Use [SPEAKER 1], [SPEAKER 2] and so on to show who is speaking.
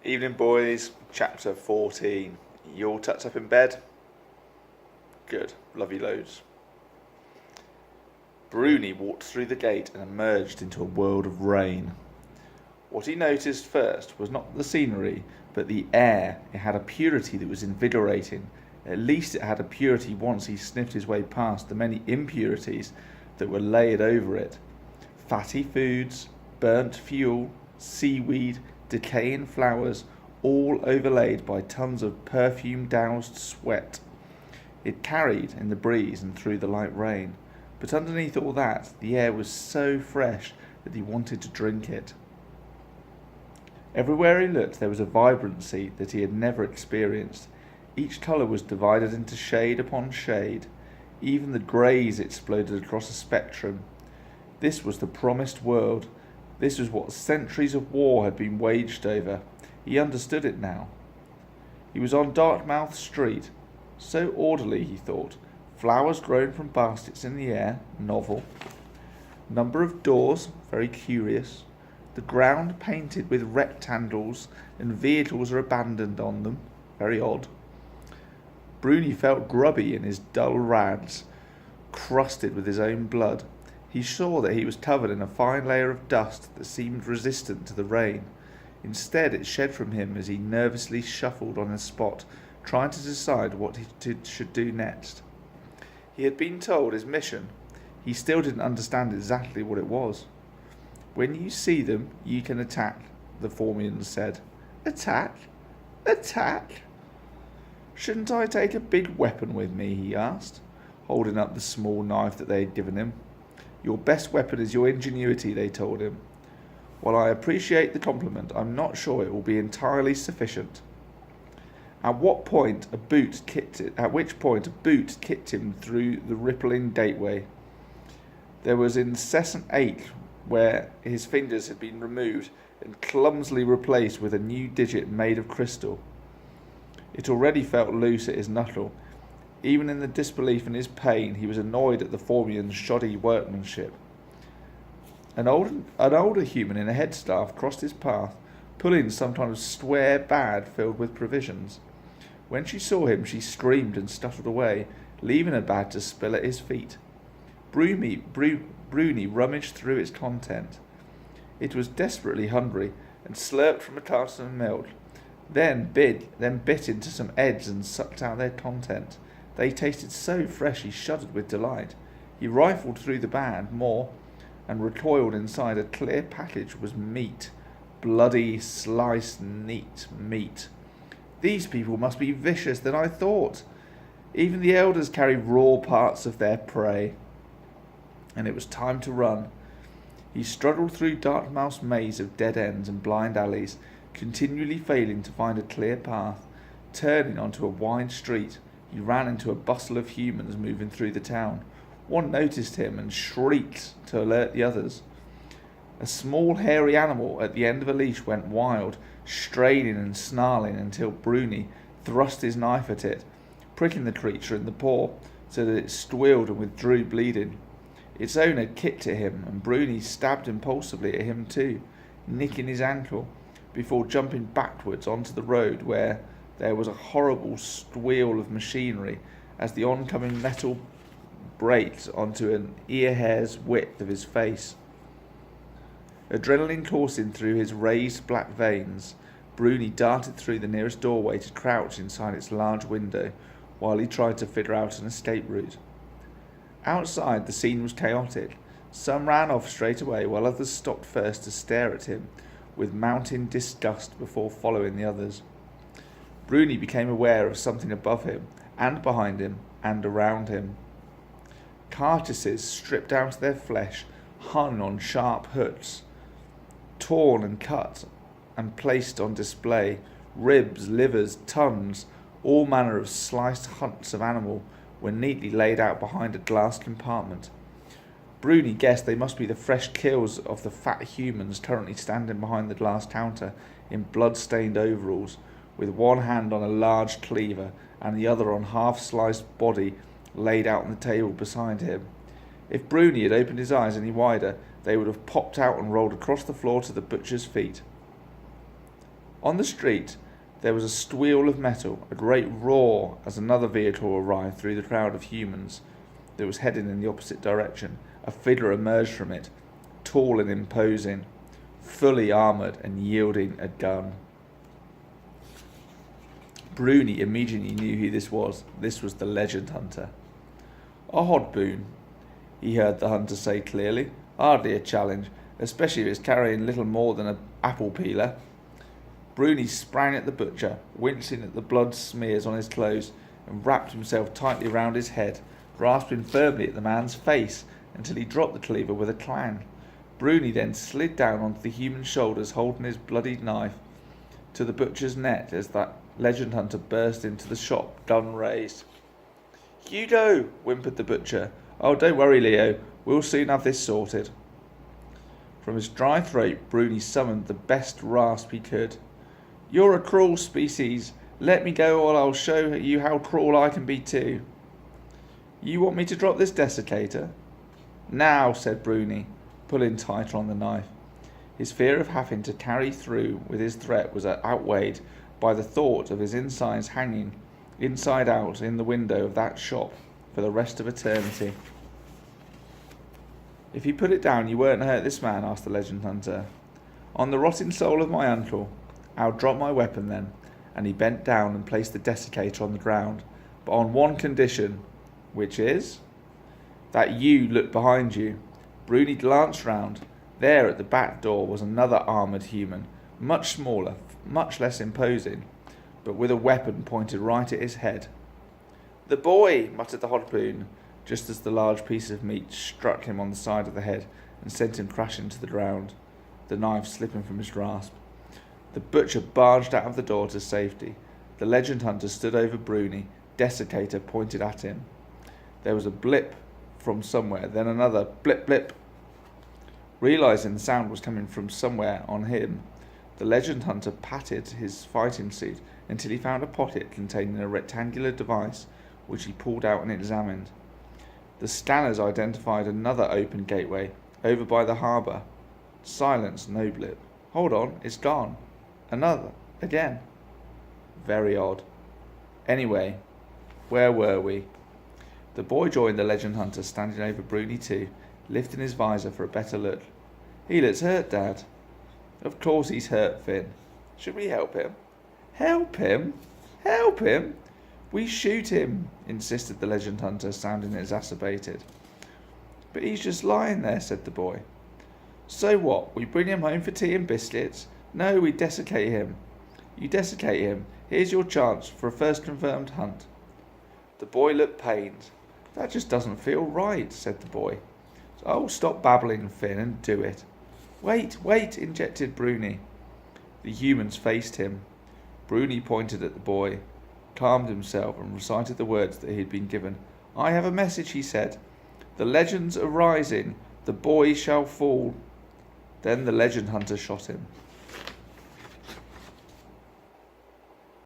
[SPEAKER 1] Evening, boys. Chapter 14. You all tucked up in bed? Good. Love you loads. Bruni walked through the gate and emerged into a world of rain. What he noticed first was not the scenery, but the air. It had a purity that was invigorating. At least it had a purity once he sniffed his way past the many impurities that were laid over it. Fatty foods, burnt fuel, seaweed, decaying flowers, all overlaid by tons of perfume-doused sweat. It carried in the breeze and through the light rain, but underneath all that, the air was so fresh that he wanted to drink it. Everywhere he looked, there was a vibrancy that he had never experienced. Each colour was divided into shade upon shade. Even the greys exploded across a spectrum. This was the promised world. This was what centuries of war had been waged over. He understood it now. He was on Darkmouth Street. So orderly, he thought. Flowers grown from baskets in the air, novel. Number of doors, very curious. The ground painted with rectangles and vehicles are abandoned on them, very odd. Bruni felt grubby in his dull rags, crusted with his own blood. He saw that he was covered in a fine layer of dust that seemed resistant to the rain. Instead, it shed from him as he nervously shuffled on the spot, trying to decide what he should do next. He had been told his mission. He still didn't understand exactly what it was. "When you see them, you can attack," the Formians said. "Attack? Attack? Shouldn't I take a big weapon with me?" he asked, holding up the small knife that they had given him. "Your best weapon is your ingenuity," they told him. "While I appreciate the compliment, I'm not sure it will be entirely sufficient." At which point a boot kicked him through the rippling gateway. There was incessant ache where his fingers had been removed and clumsily replaced with a new digit made of crystal. It already felt loose at his knuckle. Even in the disbelief in his pain, he was annoyed at the Formian's shoddy workmanship. An older human in a headstaff crossed his path, pulling some kind of square bag filled with provisions. When she saw him, she screamed and stuttered away, leaving a bag to spill at his feet. Bruni rummaged through its content. It was desperately hungry and slurped from a carton of milk, then bit into some eggs and sucked out their content. They tasted so fresh he shuddered with delight. He rifled through the bag more and recoiled inside. A clear package was meat, bloody, sliced, neat meat. These people must be vicious than I thought. Even the elders carry raw parts of their prey. And it was time to run. He struggled through Dartmouth's maze of dead ends and blind alleys, continually failing to find a clear path. Turning onto a wide street, he ran into a bustle of humans moving through the town. One noticed him and shrieked to alert the others. A small hairy animal at the end of a leash went wild, straining and snarling until Bruni thrust his knife at it, pricking the creature in the paw so that it squealed and withdrew bleeding. Its owner kicked at him, and Bruni stabbed impulsively at him too, nicking his ankle, before jumping backwards onto the road where there was a horrible squeal of machinery as the oncoming metal braked onto an ear-hair's width of his face. Adrenaline coursing through his raised black veins, Bruni darted through the nearest doorway to crouch inside its large window while he tried to figure out an escape route. Outside, the scene was chaotic. Some ran off straight away, while others stopped first to stare at him with mounting disgust before following the others. Bruni became aware of something above him, and behind him, and around him. Carcasses stripped out of their flesh hung on sharp hooks, torn and cut and placed on display. Ribs, livers, tongues, all manner of sliced hunks of animal were neatly laid out behind a glass compartment. Bruni guessed they must be the fresh kills of the fat humans currently standing behind the glass counter in blood-stained overalls, with one hand on a large cleaver and the other on half-sliced body laid out on the table beside him. If Bruni had opened his eyes any wider, they would have popped out and rolled across the floor to the butcher's feet. On the street, there was a squeal of metal, a great roar as another vehicle arrived through the crowd of humans that was heading in the opposite direction. A figure emerged from it, tall and imposing, fully armoured and yielding a gun. Bruni immediately knew who this was. This was the legend hunter. "A odd boon," he heard the hunter say clearly. "Hardly a challenge, especially if it's carrying little more than an apple peeler." Bruni sprang at the butcher, wincing at the blood smears on his clothes, and wrapped himself tightly round his head, grasping firmly at the man's face until he dropped the cleaver with a clang. Bruni then slid down onto the human shoulders, holding his bloodied knife to the butcher's neck as that legend hunter burst into the shop, gun raised. "Hugo!" whimpered the butcher. "Oh, don't worry, Leo. We'll soon have this sorted." From his dry throat, Bruni summoned the best rasp he could. "You're a cruel species. Let me go or I'll show you how cruel I can be too." "You want me to drop this desiccator?" "Now," said Bruni, pulling tighter on the knife. His fear of having to carry through with his threat was outweighed by the thought of his insides hanging inside out in the window of that shop for the rest of eternity. "If you put it down, you won't hurt this man?" asked the legend hunter. "On the rotting soul of my uncle, I'll drop my weapon then." And he bent down and placed the desiccator on the ground, but on one condition, which is that you look behind you. Bruni glanced round. There at the back door was another armoured human, much smaller, much less imposing, but with a weapon pointed right at his head. "The boy!" muttered the hodboon, just as the large piece of meat struck him on the side of the head and sent him crashing to the ground, the knife slipping from his grasp. The butcher barged out of the door to safety. The legend hunter stood over Bruni, desiccator pointed at him. There was a blip from somewhere, then another blip blip. Realizing the sound was coming from somewhere on him, the legend hunter patted his fighting suit until he found a pocket containing a rectangular device, which he pulled out and examined. The scanners identified another open gateway over by the harbour. Silence, no blip. "Hold on, it's gone." Another, again. Very odd. Anyway, where were we? The boy joined the legend hunter, standing over Bruni too, lifting his visor for a better look. "He looks hurt, Dad." "Of course he's hurt, Finn. Should we help him?" "Help him? Help him? We shoot him," insisted the legend hunter, sounding exacerbated. "But he's just lying there," said the boy. "So what? We bring him home for tea and biscuits? No, we desiccate him." "You desiccate him. Here's your chance for a first confirmed hunt." The boy looked pained. "That just doesn't feel right," said the boy. "Oh, stop babbling, Finn, and do it." Wait, interjected Bruni. The humans faced him. Bruni pointed at the boy, calmed himself, and recited the words that he had been given. "I have a message," he said. "The legends are rising. The boy shall fall." Then the legend hunter shot him.